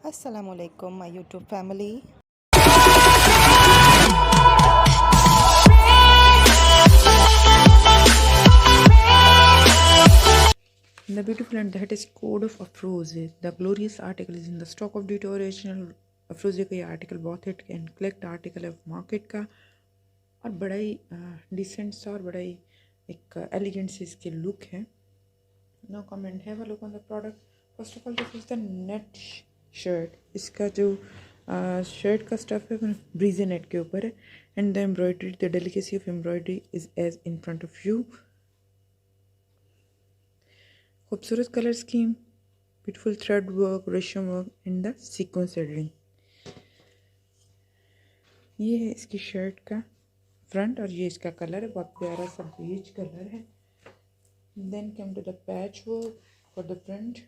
Assalamualaikum, my YouTube family. The beautiful and that is code of Afrozeh. The glorious article is in the stock of data original. Afrozeh का ये article बहुत hit and collect article है market का और बड़ा ही decent सा और बड़ा ही एक एलिगेंट सी इसके लुक है. No comment. Have a look on the product. First of all this is the net shirt. इसका जो शर्ट का स्टफ है वो ब्रीजे नेट के ऊपर है and the embroidery, the delicacy of embroidery is as in front of you. खूबसूरत colour scheme, beautiful thread work, resham work in the sequence shading. ये है इसकी शर्ट का फ्रंट और ये इसका कलर है, बहुत प्यारा सा बेज कलर है. Then come to the patch work for the front.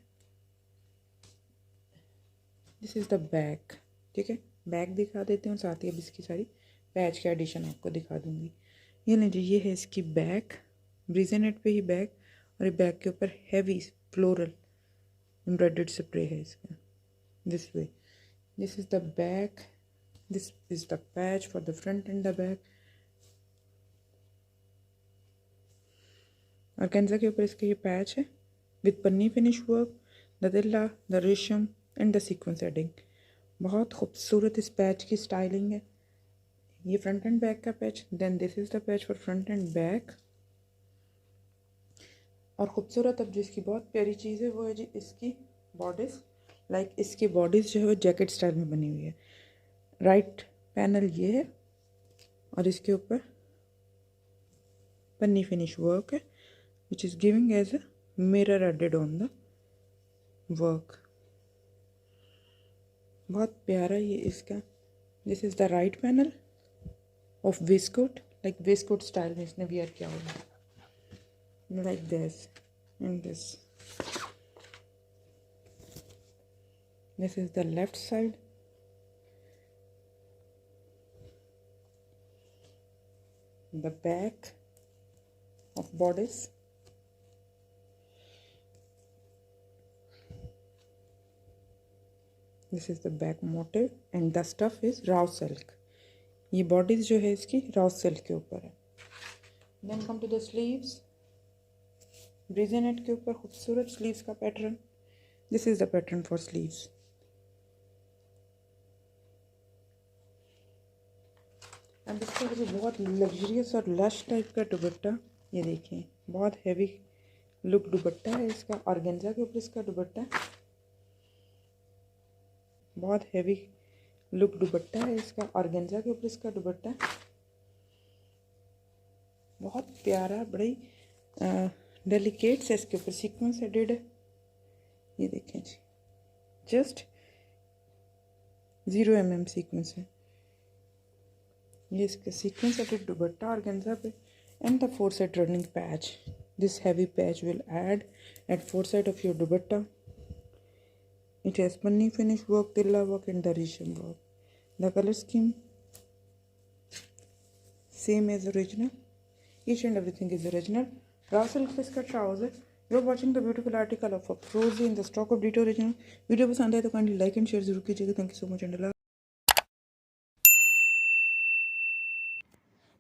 This is the back. ठीक है, बैक दिखा देते हैं और साथ ही अब इसकी सारी पैच के एडिशन आपको दिखा दूंगी. ये लीजिए, ये है इसकी बैक. ब्रीजेनेट पे ही बैक और ये बैक के ऊपर हैवी फ्लोरल एम्ब्रॉयडर्ड स्प्रे है इसका. This way, this is the back. This is the patch for the front end the back. और कैंजा के ऊपर इसका ये पैच है विद पन्नी फिनिश वर्क, द दिल्ला, the resham and the sequence edging. बहुत खूबसूरत इस पैच की स्टाइलिंग है. ये फ्रंट एंड बैक का patch. Then this is the patch for front and back. और ख़ूबसूरत अब जिसकी बहुत प्यारी चीज़ है वो है जी इसकी बॉडीज़. लाइक इसकी बॉडीज़ जो है वो जैकेट स्टाइल में बनी हुई है. राइट पैनल ये है और इसके ऊपर पन्नी फिनिश वर्क है which is giving as a mirror added on the work. बहुत प्यारा ये इसका. This is the right panel of Westcott. Like Westcott style में इसने वियर किया हुआ है, like this and this. This is the left side. The back of bodice. This is the back motif and the stuff is raw silk. ये bodies जो है इसकी raw silk के ऊपर है. Then come to the sleeves. ब्रीजेनेट के ऊपर खूबसूरत sleeves का pattern. This is the pattern for sleeves. And इसका जो बहुत लग्जरियस और लश टाइप का दुपट्टा, ये देखें, बहुत हैवी लुक दुपट्टा है इसका. ऑर्गेन्जा के ऊपर इसका दुपट्टा, बहुत हैवी लुक दुपट्टा है इसका. ऑर्गेन्जा के ऊपर इसका दुपट्टा बहुत प्यारा, बड़ी डेलिकेट से इसके ऊपर सीक्वेंस एडेड है. ये देखें जी, जस्ट 0 mm सीक्वेंस है. ये इसका सीक्वेंस एडेड दुपट्टा ऑर्गेन्जा पे and the 4 side running patch. This heavy patch will add at 4 side of your dupatta. It has panni finish work, tilla work and the resham work. The color scheme same as original. Each and everything is original. Raw silk पे इसका trouser. You are watching the beautiful article of Afrozeh in the stock of data original. Video पसंद आए तो kindly like and share जरूर कीजिएगा. Thank you so much and Allah.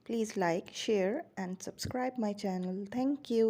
Please like, share, and subscribe my channel. Thank you.